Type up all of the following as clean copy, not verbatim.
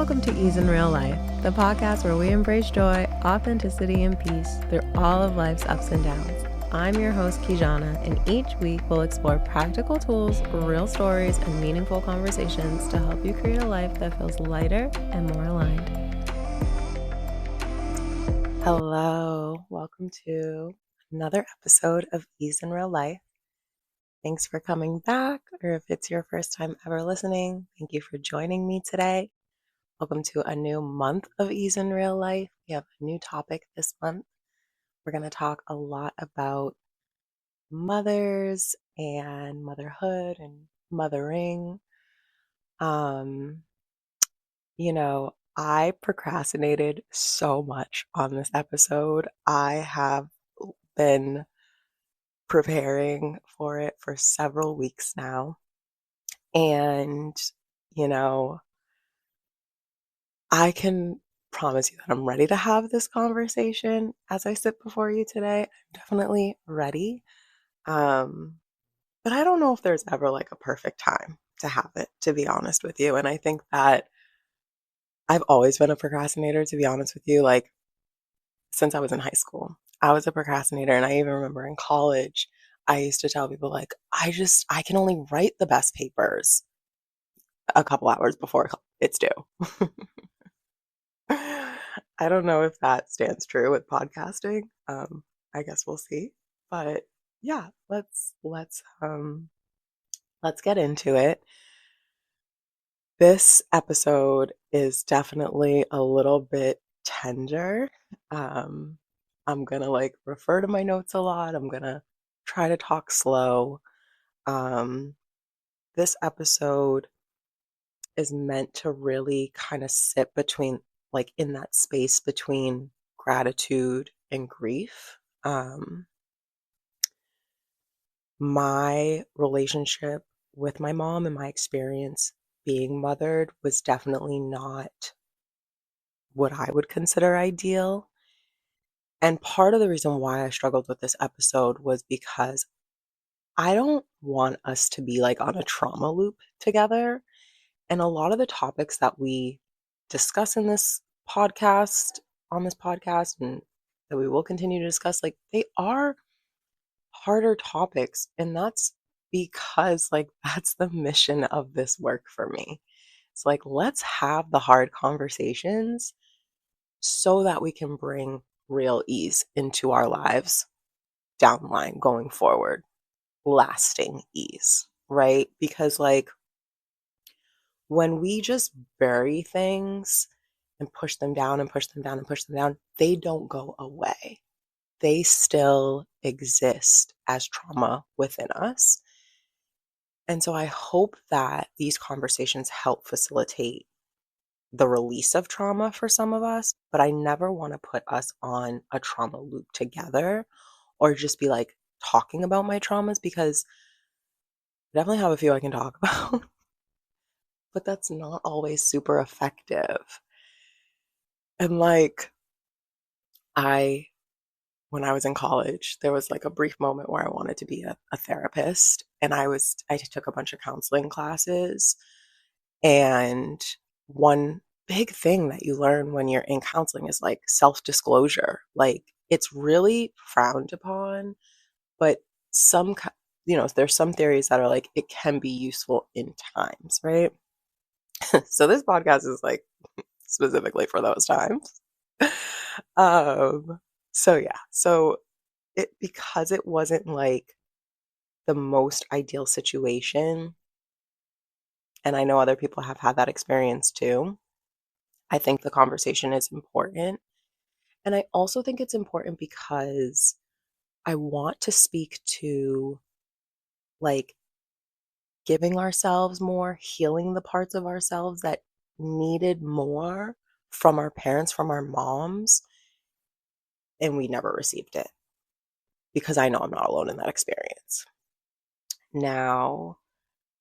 Welcome to Ease in Real Life, the podcast where we embrace joy, authenticity, and peace through all of life's ups and downs. I'm your host, Kijana, and each week we'll explore practical tools, real stories, and meaningful conversations to help you create a life that feels lighter and more aligned. Hello, welcome to another episode of Ease in Real Life. Thanks for coming back, or if it's your first time ever listening, thank you for joining me today. Welcome to a new month of Ease in Real Life. We have a new topic this month. We're going to talk a lot about mothers and motherhood and mothering. I procrastinated so much on this episode. I have been preparing for it for several weeks now. And, I can promise you that I'm ready to have this conversation as I sit before you today. I'm definitely ready. But I don't know if there's ever like a perfect time to have it, to be honest with you. And I think that I've always been a procrastinator, to be honest with you. Like since I was in high school, I was a procrastinator. And I even remember in college, I used to tell people like, I can only write the best papers a couple hours before it's due. I don't know if that stands true with podcasting. I guess we'll see. But yeah, let's get into it. This episode is definitely a little bit tender. I'm gonna like refer to my notes a lot. I'm gonna try to talk slow. This episode is meant to really kind of sit between, like, in that space between gratitude and grief. My relationship with my mom and my experience being mothered was definitely not what I would consider ideal. And part of the reason why I struggled with this episode was because I don't want us to be like on a trauma loop together. And a lot of the topics that we discuss in this podcast, on this podcast, and that we will continue to discuss, like they are harder topics. And that's because like that's the mission of this work for me. It's like, let's have the hard conversations so that we can bring real ease into our lives down the line going forward, lasting ease, right? Because like when we just bury things and push them down and push them down and push them down, they don't go away. They still exist as trauma within us. And so I hope that these conversations help facilitate the release of trauma for some of us, but I never want to put us on a trauma loop together or just be like talking about my traumas, because I definitely have a few I can talk about, but that's not always super effective. And like, when I was in college, there was like a brief moment where I wanted to be a therapist, and I took a bunch of counseling classes. And one big thing that you learn when you're in counseling is like self-disclosure. Like it's really frowned upon, but there's some theories that are like it can be useful in times, right? So this podcast is like specifically for those times. So yeah, so because it wasn't like the most ideal situation, and I know other people have had that experience too, I think the conversation is important. And I also think it's important because I want to speak to like giving ourselves more, healing the parts of ourselves that needed more from our parents, from our moms, and we never received it, because I know I'm not alone in that experience. Now,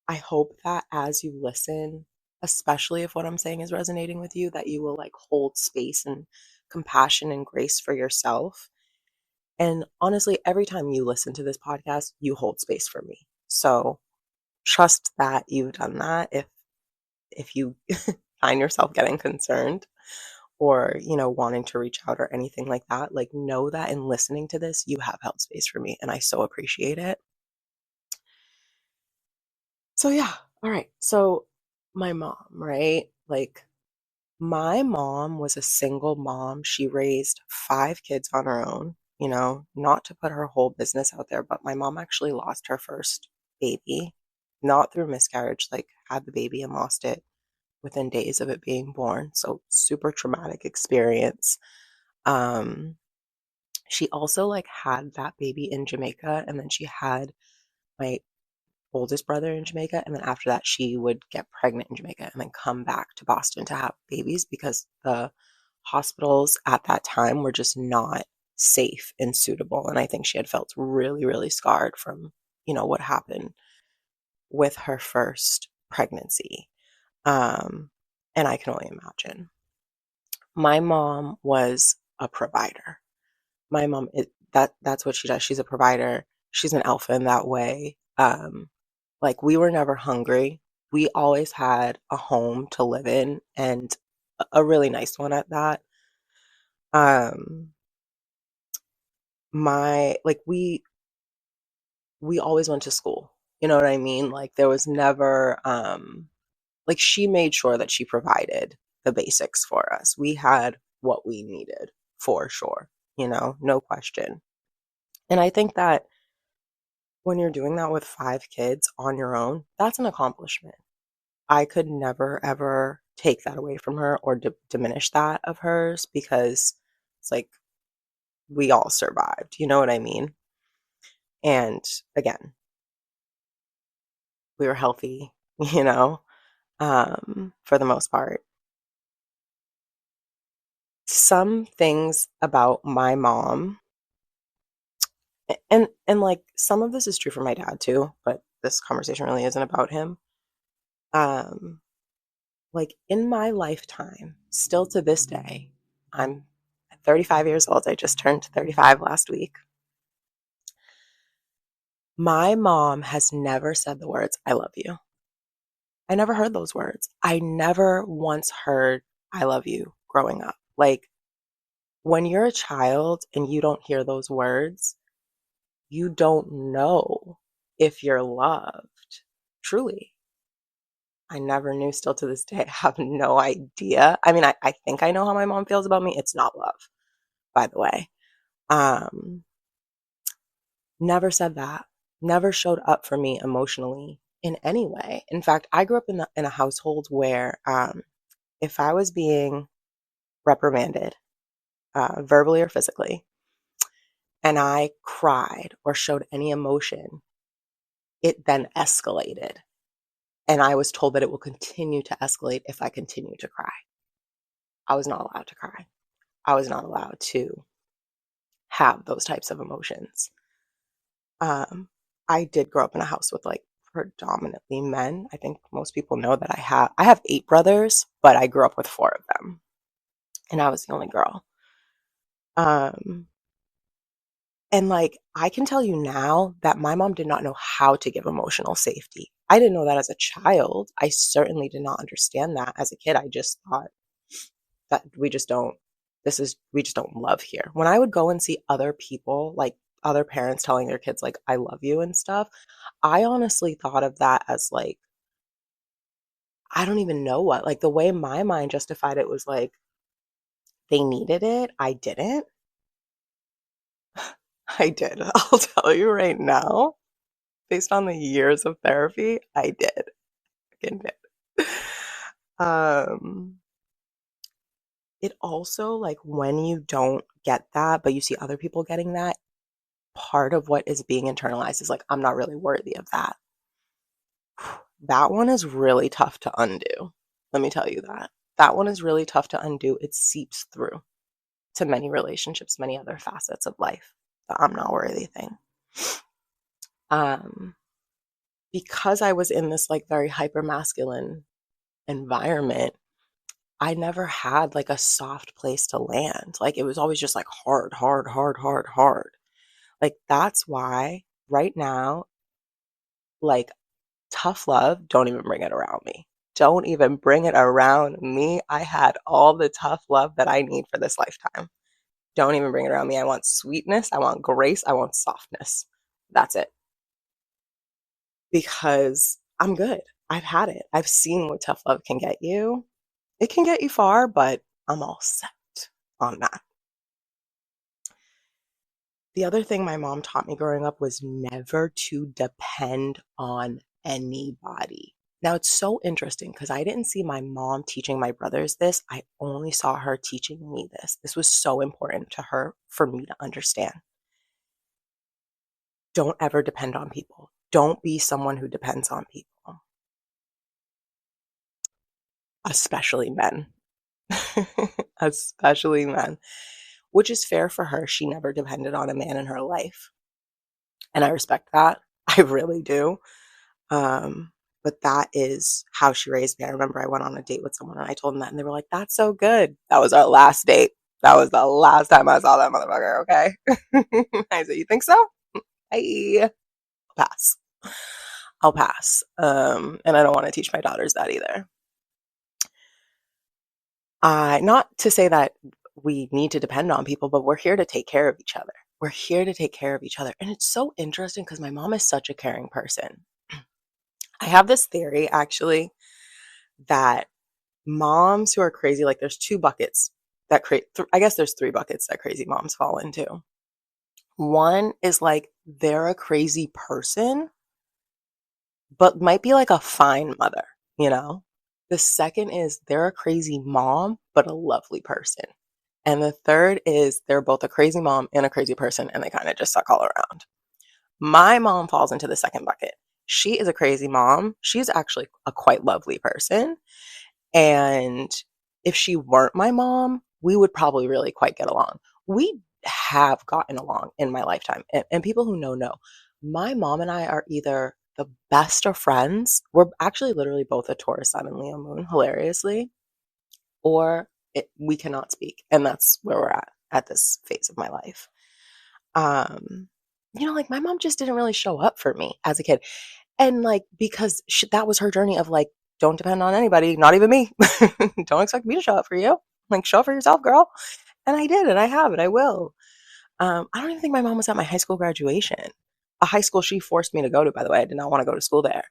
I hope that as you listen, especially if what I'm saying is resonating with you, that you will like hold space and compassion and grace for yourself. And honestly, every time you listen to this podcast, you hold space for me. So trust that you've done that if you find yourself getting concerned or, wanting to reach out or anything like that, like know that in listening to this, you have held space for me and I so appreciate it. So yeah, all right. So my mom, right? Like my mom was a single mom. She raised five kids on her own, not to put her whole business out there, but my mom actually lost her first baby, not through miscarriage, like had the baby and lost it within days of it being born. So super traumatic experience. Um, she also like had that baby in Jamaica and then she had my oldest brother in Jamaica. And then after that, she would get pregnant in Jamaica and then come back to Boston to have babies because the hospitals at that time were just not safe and suitable. And I think she had felt really, really scarred from, what happened with her first pregnancy. Um, and I can only imagine. My mom was a provider. My mom that's what she does. She's a provider. She's an alpha in that way. Like we were never hungry. We always had a home to live in and a really nice one at that. Um, my like we always went to school. You know what I mean? Like there was never like she made sure that she provided the basics for us. We had what we needed for sure, no question. And I think that when you're doing that with five kids on your own, that's an accomplishment. I could never, ever take that away from her or diminish that of hers because it's like we all survived. You know what I mean? And again, we were healthy, for the most part. Some things about my mom, and like some of this is true for my dad too, but this conversation really isn't about him. Um, like in my lifetime, still to this day, I'm 35 years old. I just turned 35 last week. My mom has never said the words, I love you. I never heard those words. I never once heard, I love you growing up. Like when you're a child and you don't hear those words, you don't know if you're loved. Truly. I never knew still to this day. I have no idea. I mean, I think I know how my mom feels about me. It's not love, by the way. Um, Never said that. Never showed up for me emotionally in any way. In fact, I grew up in a household where if I was being reprimanded, verbally or physically, and I cried or showed any emotion, it then escalated. And I was told that it will continue to escalate if I continue to cry. I was not allowed to cry. I was not allowed to have those types of emotions. Um, I did grow up in a house with like predominantly men. I think most people know that I have eight brothers, but I grew up with four of them, and I was the only girl. Um, and like I can tell you now that my mom did not know how to give emotional safety. I didn't know that as a child. I certainly did not understand that as a kid. I just thought that we just don't love here. When I would go and see other people, like other parents telling their kids like I love you and stuff, I honestly thought of that as like I don't even know what. Like the way my mind justified it was like they needed it. I didn't. I did. I'll tell you right now, based on the years of therapy, I did. Fucking did. Um, it also like when you don't get that, but you see other people getting that, part of what is being internalized is like, I'm not really worthy of that. That one is really tough to undo. Let me tell you that. That one is really tough to undo. It seeps through to many relationships, many other facets of life. The I'm not worthy thing. Um, because I was in this like very hyper masculine environment, I never had like a soft place to land. Like it was always just like hard, hard, hard, hard, hard. Like that's why right now, like tough love, don't even bring it around me. don't even bring it around me. I had all the tough love that I need for this lifetime. Don't even bring it around me. I want sweetness. I want grace. I want softness. That's it. Because I'm good. I've had it. I've seen what tough love can get you. It can get you far, but I'm all set on that. The other thing my mom taught me growing up was never to depend on anybody. Now, it's so interesting because I didn't see my mom teaching my brothers this. I only saw her teaching me this. This was so important to her for me to understand. Don't ever depend on people. Don't be someone who depends on people, especially men. Especially men, which is fair for her. She never depended on a man in her life. And I respect that. I really do. But that is how she raised me. I remember I went on a date with someone and I told them that, and they were like, "That's so good." That was our last date. That was the last time I saw that motherfucker, okay? I said, "You think so?" I'll pass. I'll pass. And I don't want to teach my daughters that either. Not to say that we need to depend on people, but we're here to take care of each other. We're here to take care of each other. And it's so interesting because my mom is such a caring person. I have this theory actually that moms who are crazy, like there's two buckets that create, I guess there's three buckets that crazy moms fall into. One is like they're a crazy person, but might be like a fine mother, you know? The second is they're a crazy mom, but a lovely person. And the third is they're both a crazy mom and a crazy person, and they kind of just suck all around. My mom falls into the second bucket. She is a crazy mom. She's actually a quite lovely person. And if she weren't my mom, we would probably really quite get along. We have gotten along in my lifetime. And people who know, my mom and I are either the best of friends. We're actually literally both a Taurus sun and Leo moon, hilariously, or we cannot speak. And that's where we're at this phase of my life. Like my mom just didn't really show up for me as a kid. And like, because that was her journey of like, don't depend on anybody, not even me. Don't expect me to show up for you. Like, show up for yourself, girl. And I did, and I have, and I will. I don't even think my mom was at my high school graduation, a high school she forced me to go to, by the way. I did not want to go to school there.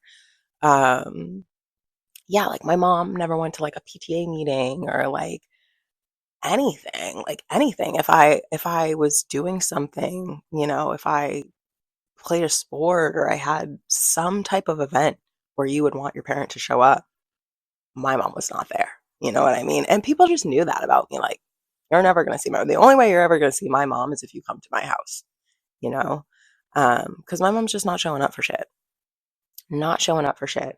Yeah, like my mom never went to like a PTA meeting or like anything. If I was doing something, if I played a sport or I had some type of event where you would want your parent to show up, my mom was not there. You know what I mean? And people just knew that about me. Like, you're never going to see the only way you're ever going to see my mom is if you come to my house, you know? Because my mom's just not showing up for shit. Not showing up for shit.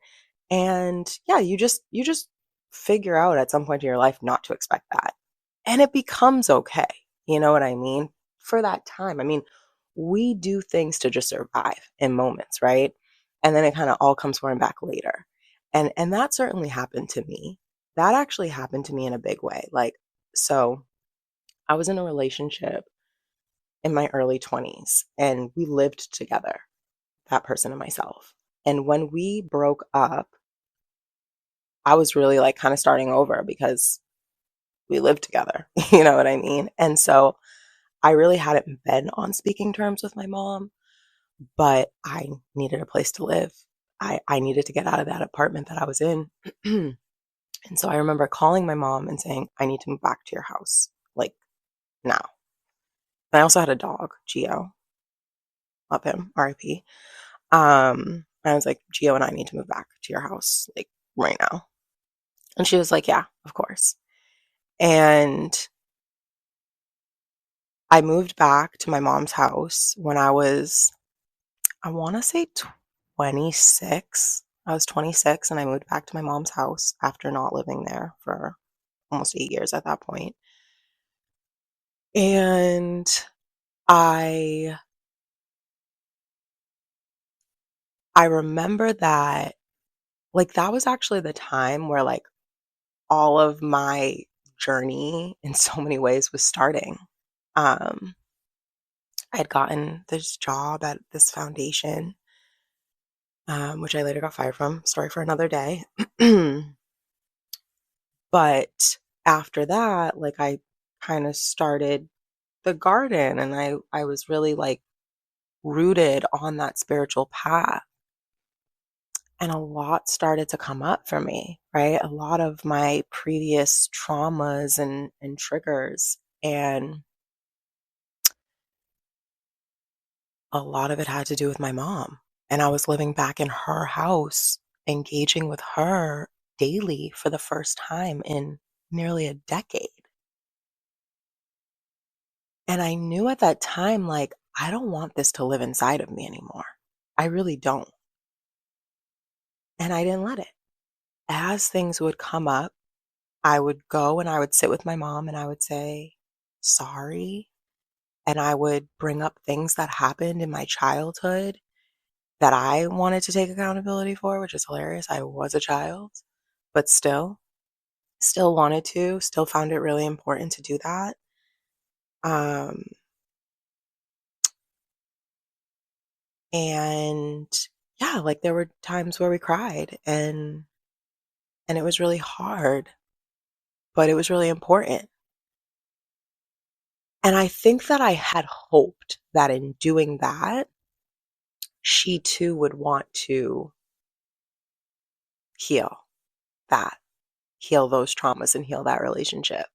And yeah, you just figure out at some point in your life not to expect that. And it becomes okay. You know what I mean? For that time. I mean, we do things to just survive in moments, right? And then it kind of all comes roaring back later. And that certainly happened to me. That actually happened to me in a big way. Like, so I was in a relationship in my early 20s and we lived together, that person and myself. And when we broke up, I was really like kind of starting over because we lived together. You know what I mean? And so I really hadn't been on speaking terms with my mom, but I needed a place to live. I needed to get out of that apartment that I was in. And so I remember calling my mom and saying, I need to move back to your house, like now. And I also had a dog, Geo, love him, RIP. I was like, Geo and I need to move back to your house, like right now. And she was like, yeah, of course. And I moved back to my mom's house when I was, I want to say 26. I was 26 and I moved back to my mom's house after not living there for almost 8 years at that point. And I I remember that like that was actually the time where like all of my journey in so many ways was starting. Um I had gotten this job at this foundation, which I later got fired from. Story for another day. But after that, like I kind of started the garden and I was really like rooted on that spiritual path. And a lot started to come up for me, right? A lot of my previous traumas and triggers. And a lot of it had to do with my mom. And I was living back in her house, engaging with her daily for the first time in nearly a decade. And I knew at that time, like, I don't want this to live inside of me anymore. I really don't. And I didn't let it. As things would come up, I would go and I would sit with my mom and I would say, sorry. And I would bring up things that happened in my childhood that I wanted to take accountability for, which is hilarious. I was a child, but still wanted to, still found it really important to do that. Um, and yeah, like there were times where we cried and it was really hard, but it was really important. And I think that I had hoped that in doing that, she too would want to heal that, heal those traumas and heal that relationship.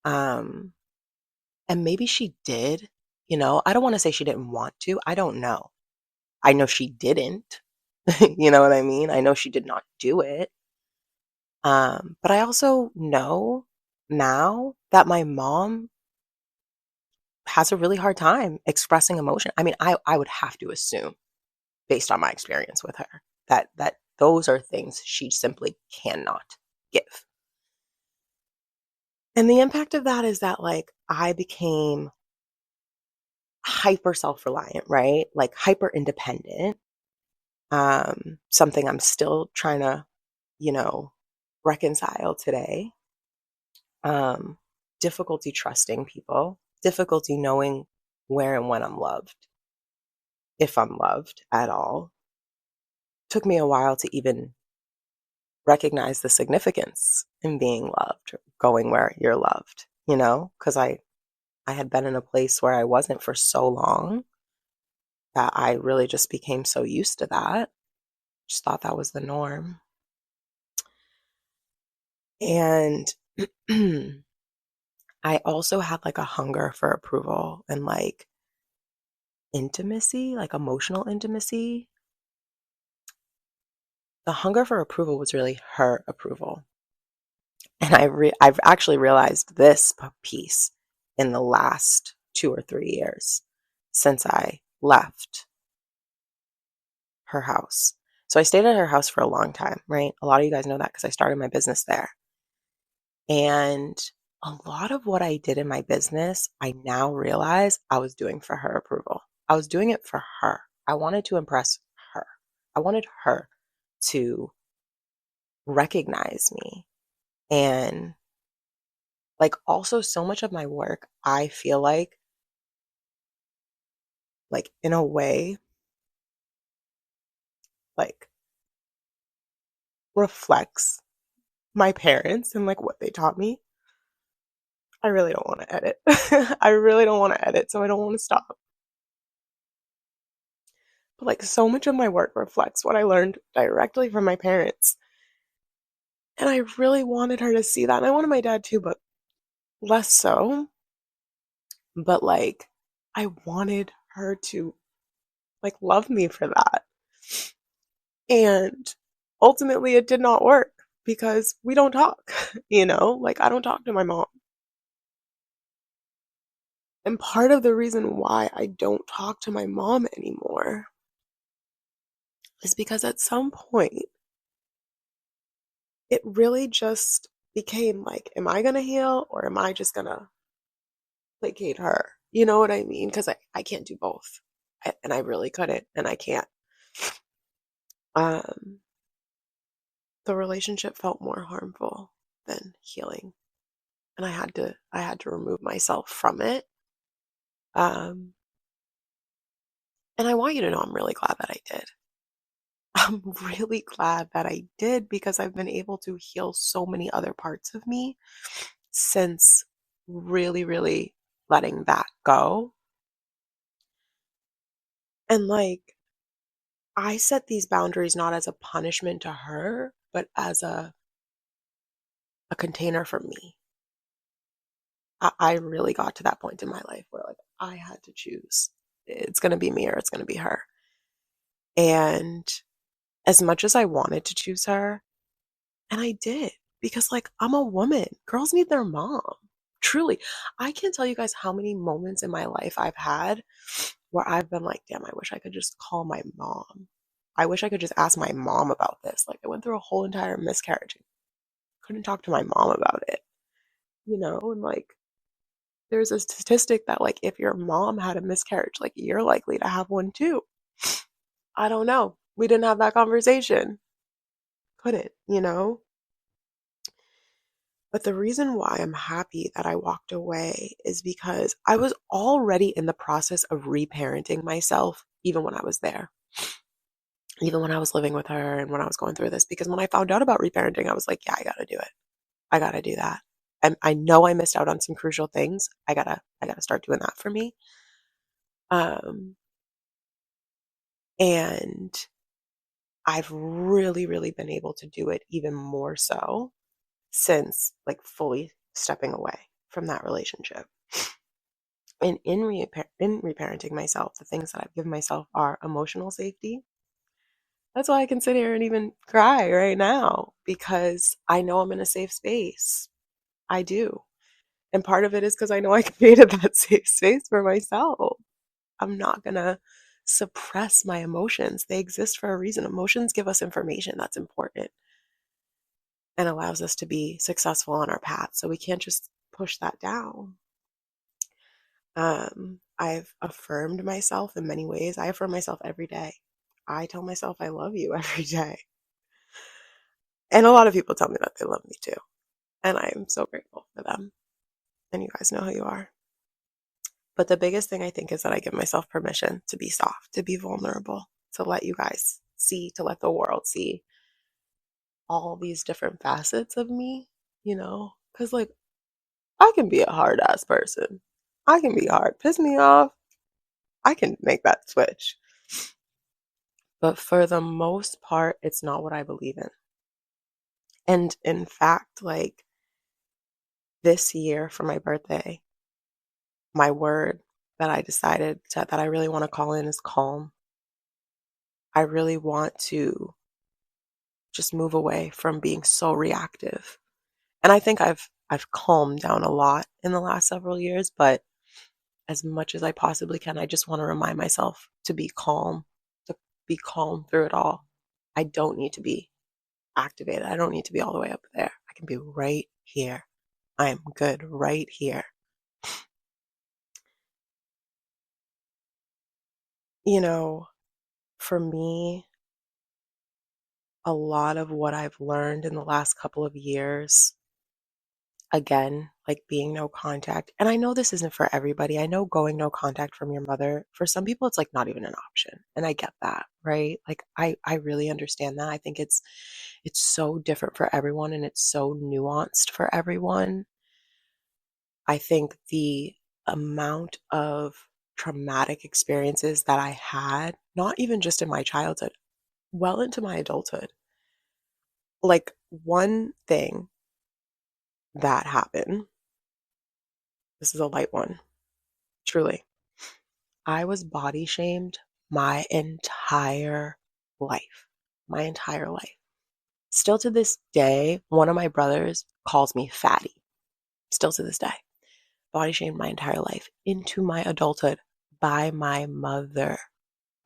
Um, and maybe she did, I don't want to say she didn't want to. I don't know. I know she didn't. You know what I mean? I know she did not do it. But I also know now that my mom has a really hard time expressing emotion. I mean, I would have to assume, based on my experience with her, that those are things she simply cannot give. And the impact of that is that like I became hyper self-reliant, right? Like hyper independent. Something I'm still trying to, you know, reconcile today. Um, Difficulty trusting people, difficulty knowing where and when I'm loved, if I'm loved at all. Took me a while to even recognize the significance in being loved, going where you're loved, because I had been in a place where I wasn't for so long that I really just became so used to that. Just thought that was the norm. And I also had like a hunger for approval and like intimacy, like emotional intimacy. The hunger for approval was really her approval. And I've actually realized this piece in the last 2 or 3 years since I left her house. So I stayed at her house for a long time, right? A lot of you guys know that because I started my business there. And a lot of what I did in my business, I now realize I was doing for her approval. I was doing it for her. I wanted to impress her. I wanted her to recognize me. And like also so much of my work, I feel like in a way, like reflects my parents and like what they taught me. I really don't want to edit. I really don't want to edit, so I don't want to stop. But like so much of my work reflects what I learned directly from my parents. And I really wanted her to see that. And I wanted my dad too, but less so. But like I wanted her to like love me for that. And ultimately it did not work because we don't talk, like I don't talk to my mom. And part of the reason why I don't talk to my mom anymore is because at some point it really just became like, am I going to heal or am I just going to placate her? You know what I mean? Because I can't do both. And I really couldn't, and I can't. Um, the relationship felt more harmful than healing. And I had to remove myself from it. Um, and I want you to know I'm really glad that I did. I'm really glad that I did because I've been able to heal so many other parts of me since really, really letting that go. And like, I set these boundaries not as a punishment to her, but as a container for me. I really got to that point in my life where like I had to choose. It's going to be me or it's going to be her. And as much as I wanted to choose her, and I did, because like I'm a woman. Girls need their mom. Truly. I can't tell you guys how many moments in my life I've had where I've been like, damn, I wish I could just call my mom. I wish I could just ask my mom about this. Like I went through a whole entire miscarriage. Couldn't talk to my mom about it, and like there's a statistic that like if your mom had a miscarriage, like you're likely to have one too. I don't know. We didn't have that conversation. Couldn't. But the reason why I'm happy that I walked away is because I was already in the process of reparenting myself, even when I was there, even when I was living with her and when I was going through this. Because when I found out about reparenting, I was like, yeah, I got to do it. I got to do that. And I know I missed out on some crucial things. I gotta start doing that for me. Um, and I've really, really been able to do it even more so since like fully stepping away from that relationship. And in reparenting myself, the things that I've given myself are emotional safety. That's why I can sit here and even cry right now because I know I'm in a safe space. I do. And part of it is because I know I created that safe space for myself. I'm not going to suppress my emotions. They exist for a reason. Emotions give us information that's important and allows us to be successful on our path. So we can't just push that down. I've affirmed myself in many ways. I affirm myself every day. I tell myself I love you every day. And a lot of people tell me that they love me too. And I am so grateful for them. And you guys know who you are. But the biggest thing I think is that I give myself permission to be soft, to be vulnerable, to let you guys see, to let the world see all these different facets of me. Because, like, I can be a hard ass person. I can be hard. Piss me off. I can make that switch. But for the most part, it's not what I believe in. And in fact, like this year for my birthday, my word that I decided that I really want to call in is calm. I really want to just move away from being so reactive. And I think I've calmed down a lot in the last several years, but as much as I possibly can, I just want to remind myself to be calm through it all. I don't need to be activated. I don't need to be all the way up there. I can be right here. I am good right here. You know, for me, a lot of what I've learned in the last couple of years, again, like being no contact. And I know this isn't for everybody. I know going no contact from your mother, for some people, it's like not even an option. And I get that, right? Like I really understand that. I think it's so different for everyone and it's so nuanced for everyone. I think the amount of traumatic experiences that I had, not even just in my childhood, well into my adulthood. Like one thing that happened, this is a light one, truly. I was body shamed my entire life. My entire life. Still to this day, one of my brothers calls me fatty. Still to this day. Body shamed my entire life into my adulthood by my mother.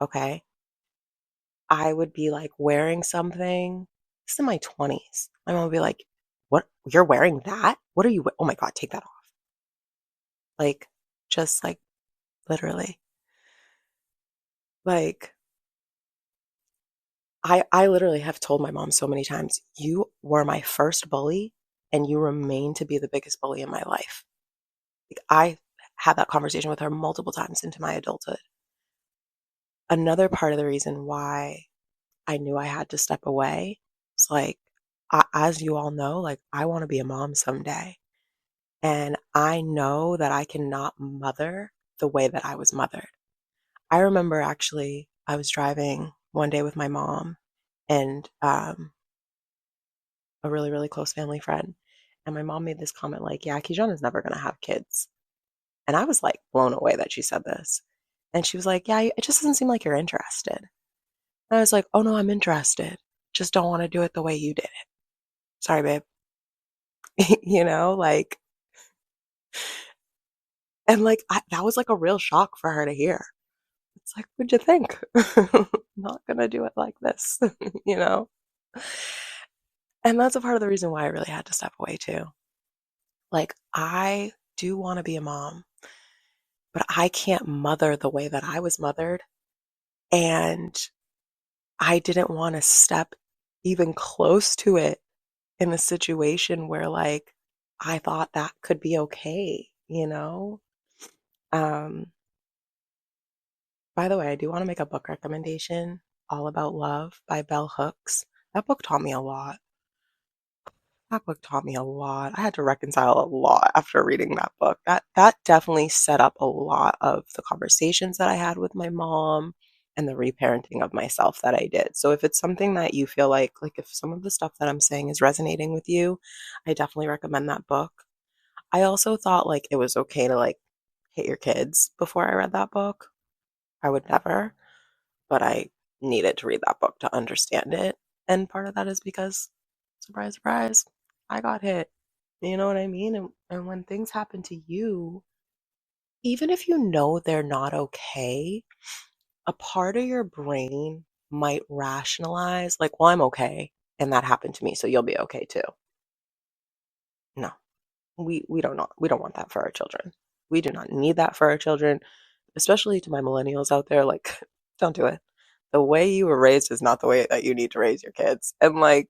Okay. I would be like wearing something. This is in my 20s. My mom would be like, what? You're wearing that? What are you? Oh my God, take that off. Like, just like literally. Like, I literally have told my mom so many times, you were my first bully and you remain to be the biggest bully in my life. Like, I had that conversation with her multiple times into my adulthood. Another part of the reason why I knew I had to step away. It's like, as you all know, like I want to be a mom someday. And I know that I cannot mother the way that I was mothered. I remember actually, I was driving one day with my mom and a really, really close family friend. And my mom made this comment like, yeah, Kijan is never going to have kids. And I was like blown away that she said this. And she was like, yeah, it just doesn't seem like you're interested. And I was like, oh no, I'm interested. Just don't want to do it the way you did it. Sorry, babe. You know, like, and like, that was like a real shock for her to hear. It's like, what'd you think? I'm not gonna do it like this, you know? And that's a part of the reason why I really had to step away too. Like, I do want to be a mom, but I can't mother the way that I was mothered. And I didn't want to step even close to it in a situation where, like, I thought that could be okay, you know? Um, by the way, I do want to make a book recommendation, All About Love by Bell Hooks. That book taught me a lot. That book taught me a lot. I had to reconcile a lot after reading that book. That definitely set up a lot of the conversations that I had with my mom and the reparenting of myself that I did. So if it's something that you feel like if some of the stuff that I'm saying is resonating with you, I definitely recommend that book. I also thought like it was okay to like hit your kids before I read that book. I would never, but I needed to read that book to understand it. And part of that is because, surprise, surprise, I got hit. You know what I mean? And when things happen to you, even if you know they're not okay, a part of your brain might rationalize, like, well, I'm okay, and that happened to me, so you'll be okay too. No, we don't want that for our children. We do not need that for our children, especially to my millennials out there. Like, don't do it. The way you were raised is not the way that you need to raise your kids. And like,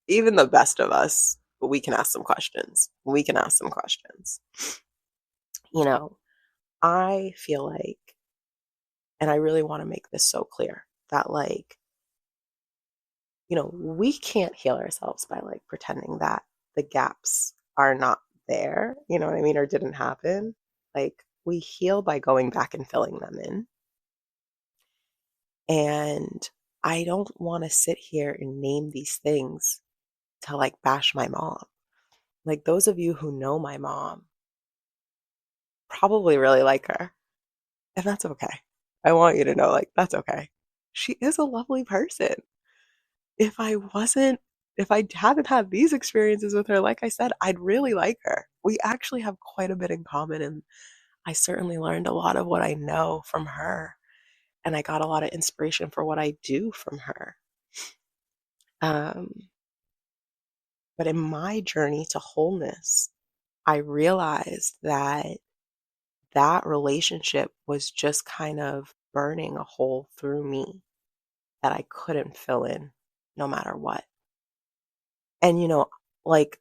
even the best of us, we can ask some questions. We can ask some questions. You know, I feel like, and I really want to make this so clear that, like, we can't heal ourselves by like pretending that the gaps are not there, you know what I mean, or didn't happen. Like, we heal by going back and filling them in. And I don't want to sit here and name these things to like bash my mom. Like, those of you who know my mom probably really like her, and that's okay. I want you to know, like, that's okay. She is a lovely person. If I wasn't, if I hadn't had these experiences with her, like I said, I'd really like her. We actually have quite a bit in common, and I certainly learned a lot of what I know from her, and I got a lot of inspiration for what I do from her. Um, but in my journey to wholeness, I realized that that relationship was just kind of burning a hole through me that I couldn't fill in no matter what. And, like,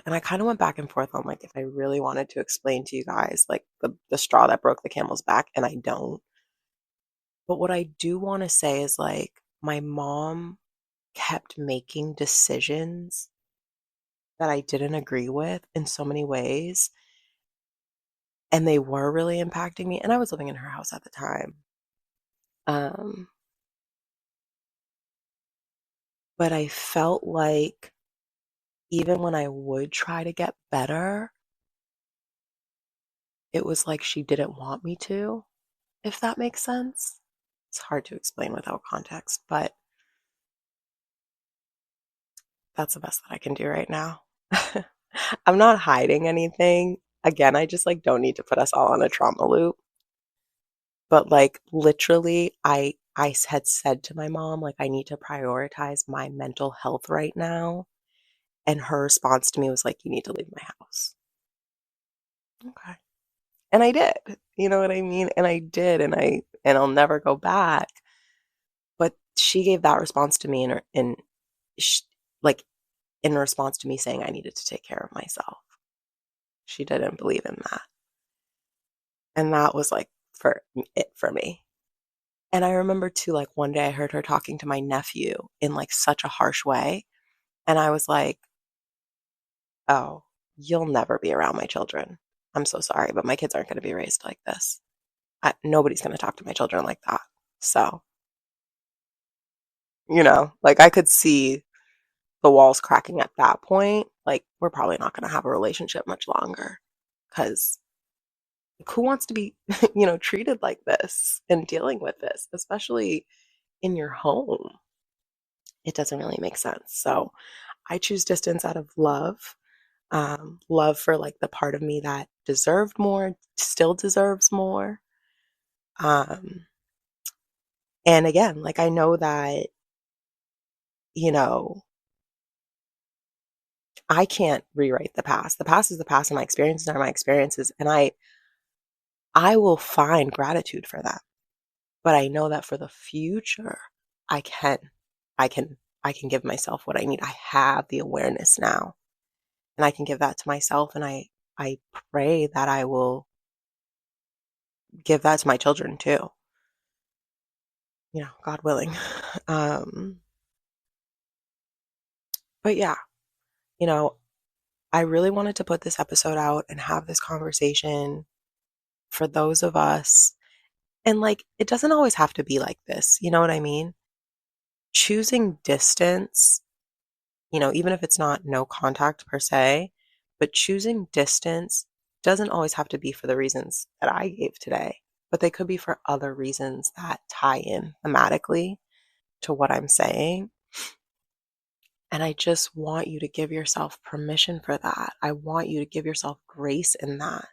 and I kind of went back and forth on like if I really wanted to explain to you guys like the straw that broke the camel's back, and I don't. But what I do want to say is like my mom kept making decisions that I didn't agree with in so many ways, and they were really impacting me. And I was living in her house at the time. Um, but I felt like even when I would try to get better, it was like she didn't want me to, if that makes sense. It's hard to explain without context, but that's the best that I can do right now. I'm not hiding anything. Again, I just like don't need to put us all on a trauma loop. But like literally, I had said to my mom like I need to prioritize my mental health right now, and her response to me was like you need to leave my house. Okay. And I did. You know what I mean? And I did, and I'll never go back. But she gave that response to me sh like in response to me saying I needed to take care of myself. She didn't believe in that. And that was like for it for me. And I remember too, like one day I heard her talking to my nephew in like such a harsh way. And I was like, oh, you'll never be around my children. I'm so sorry, but my kids aren't going to be raised like this. Nobody's going to talk to my children like that. So, like I could see the walls cracking at that point. Like, we're probably not going to have a relationship much longer because who wants to be, treated like this and dealing with this, especially in your home? It doesn't really make sense. So, I choose distance out of love. Love for like the part of me that deserved more, still deserves more. Um, and again, like I know that, you know, I can't rewrite the past. The past is the past and my experiences are my experiences. And I will find gratitude for that. But I know that for the future, I can, I can, I can give myself what I need. I have the awareness now and I can give that to myself. And I pray that I will give that to my children too, God willing. Um, but yeah, you know, I really wanted to put this episode out and have this conversation for those of us. And like, it doesn't always have to be like this. You know what I mean? Choosing distance, even if it's not no contact per se, but choosing distance doesn't always have to be for the reasons that I gave today, but they could be for other reasons that tie in thematically to what I'm saying. And I just want you to give yourself permission for that. I want you to give yourself grace in that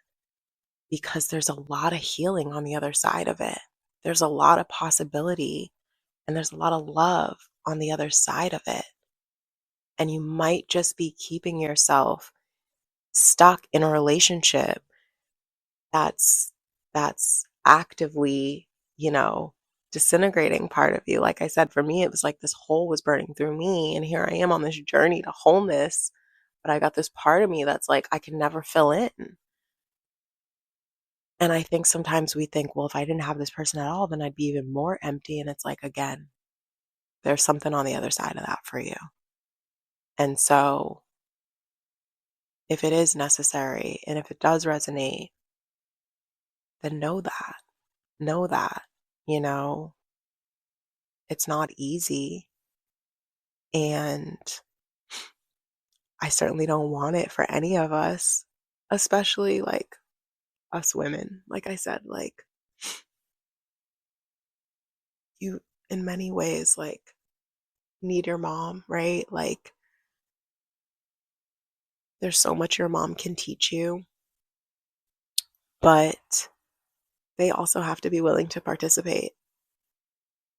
because there's a lot of healing on the other side of it. There's a lot of possibility and there's a lot of love on the other side of it. And you might just be keeping yourself stuck in a relationship that's actively, disintegrating part of you. Like I said, for me, it was like this hole was burning through me, and here I am on this journey to wholeness. But I got this part of me that's like, I can never fill in. And I think sometimes we think, well, if I didn't have this person at all, then I'd be even more empty. And it's like, again, there's something on the other side of that for you. And so if it is necessary and if it does resonate, then know that, you know, it's not easy. And I certainly don't want it for any of us, especially like us women. Like I said, like you, in many ways, like need your mom, right? Like there's so much your mom can teach you, but they also have to be willing to participate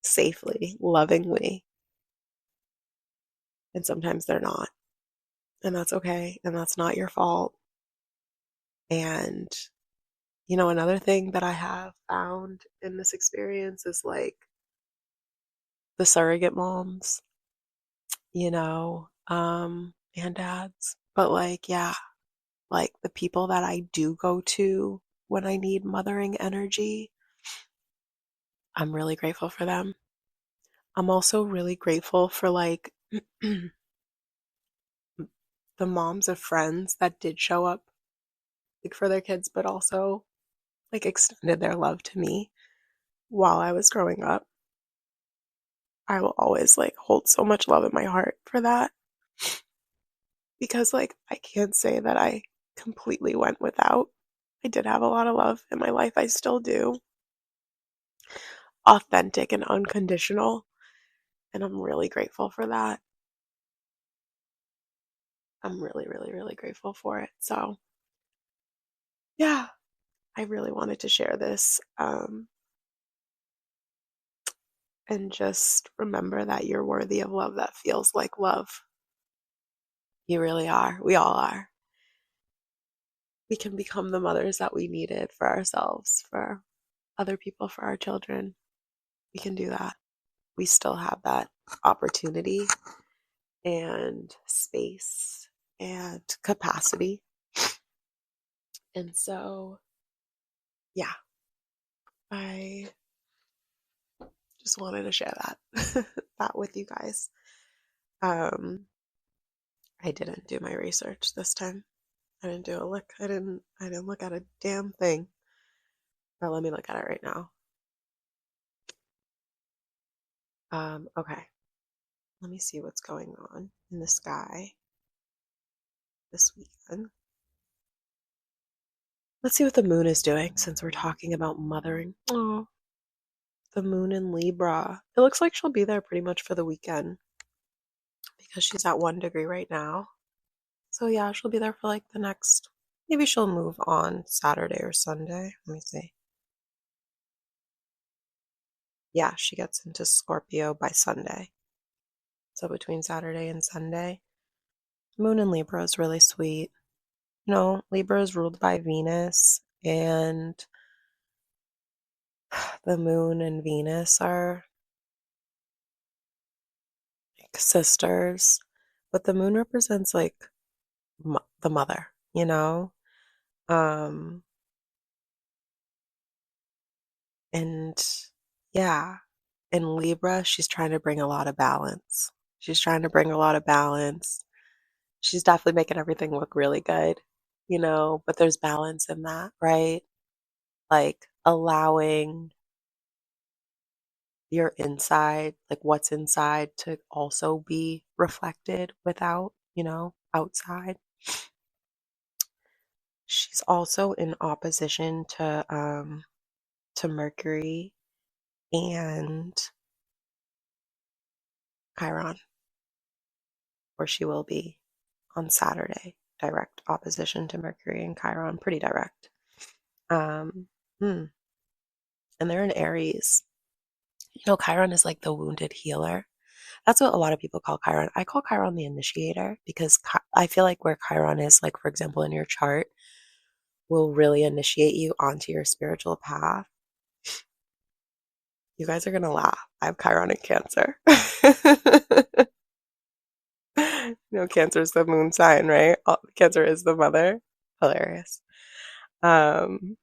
safely, lovingly. And sometimes they're not. And that's okay. And that's not your fault. And, another thing that I have found in this experience is like the surrogate moms, and dads. But like, yeah, like the people that I do go to when I need mothering energy, I'm really grateful for them. I'm also really grateful for like the moms of friends that did show up like for their kids, but also like extended their love to me while I was growing up. I will always like hold so much love in my heart for that because like I can't say that I completely went without. I did have a lot of love in my life. I still do. Authentic and unconditional. And I'm really grateful for that. I'm really, really, really grateful for it. So, yeah, I really wanted to share this and just remember that you're worthy of love that feels like love. You really are. We all are. We can become the mothers that we needed for ourselves, for other people, for our children. We can do that. We still have that opportunity and space and capacity. And so, yeah, I just wanted to share that that with you guys. Um, I didn't do my research this time. I didn't do a look. I didn't look at a damn thing. But let me look at it right now. Okay. Let me see what's going on in the sky this weekend. Let's see what the moon is doing since we're talking about mothering. Oh, the moon in Libra. It looks like she'll be there pretty much for the weekend because she's at 1 degree right now. So yeah, she'll be there for like the next, maybe she'll move on Saturday or Sunday. Let me see. Yeah, she gets into Scorpio by Sunday. So between Saturday and Sunday. Moon in Libra is really sweet. No, Libra is ruled by Venus, and the moon and Venus are like sisters, but the moon represents like the mother, you know? Um, and yeah, in Libra, she's trying to bring a lot of balance. She's trying to bring a lot of balance. She's definitely making everything look really good, you know, but there's balance in that, right? Like allowing your inside, like what's inside, to also be reflected without, you know, outside. She's also in opposition to Mercury and Chiron, or she will be on Saturday. Direct opposition to Mercury and Chiron, pretty direct. Um, and they're in Aries. You know, Chiron is like the wounded healer. That's what a lot of people call Chiron. I call Chiron the initiator because I feel like where Chiron is, like for example, in your chart, will really initiate you onto your spiritual path. You guys are gonna laugh. I have Chiron in Cancer. You know, Cancer is the moon sign, right? Cancer is the mother. Hilarious. Um,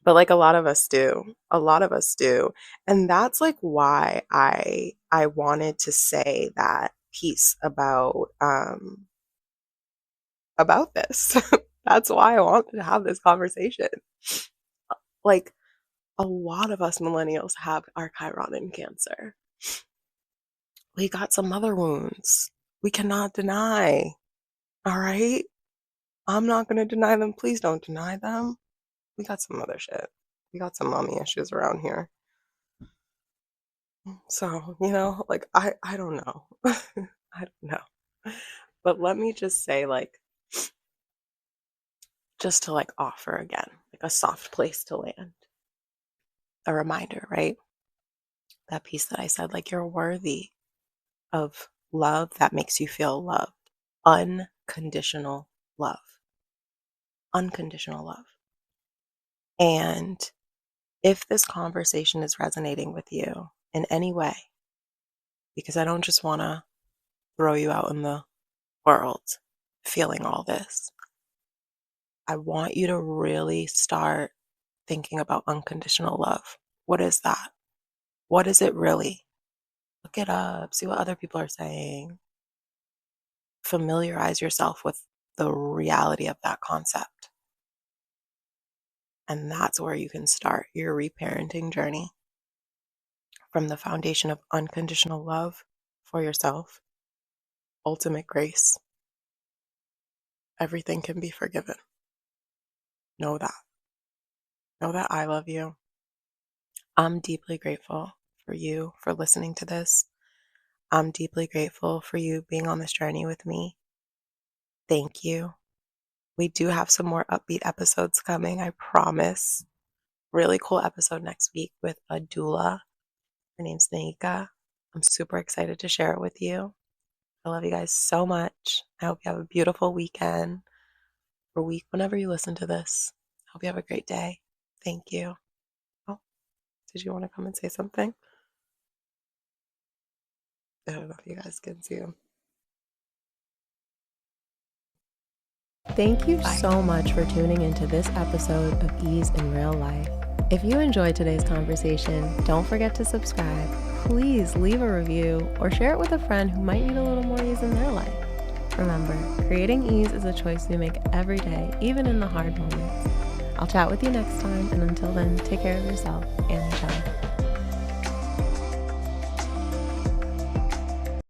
but like a lot of us do. A lot of us do. And that's like why I wanted to say that piece about this. That's why I wanted to have this conversation. Like a lot of us millennials have our Chiron in Cancer. We got some mother wounds. We cannot deny. All right? I'm not going to deny them. Please don't deny them. We got some other shit. We got some mommy issues around here. So, you know, like I don't know. I don't know. But let me just say, like, just to like offer again, like a soft place to land. A reminder, right? That piece that I said, like, you're worthy of love that makes you feel loved. Unconditional love. Unconditional love. And if this conversation is resonating with you in any way, because I don't just want to throw you out in the world feeling all this, I want you to really start thinking about unconditional love. What is that? What is it really? Look it up, see what other people are saying. Familiarize yourself with the reality of that concept. And that's where you can start your reparenting journey from the foundation of unconditional love for yourself, ultimate grace. Everything can be forgiven. Know that. Know that I love you. I'm deeply grateful for you for listening to this. I'm deeply grateful for you being on this journey with me. Thank you. We do have some more upbeat episodes coming, I promise. Really cool episode next week with a doula. Her name's Naika. I'm super excited to share it with you. I love you guys so much. I hope you have a beautiful weekend or week whenever you listen to this. I hope you have a great day. Thank you. Oh, did you want to come and say something? I don't know if you guys can see him. Thank you so much for tuning into this episode of Ease in Real Life. If you enjoyed today's conversation, don't forget to subscribe. Please leave a review or share it with a friend who might need a little more ease in their life. Remember, creating ease is a choice we make every day, even in the hard moments. I'll chat with you next time, and until then, take care of yourself and each other.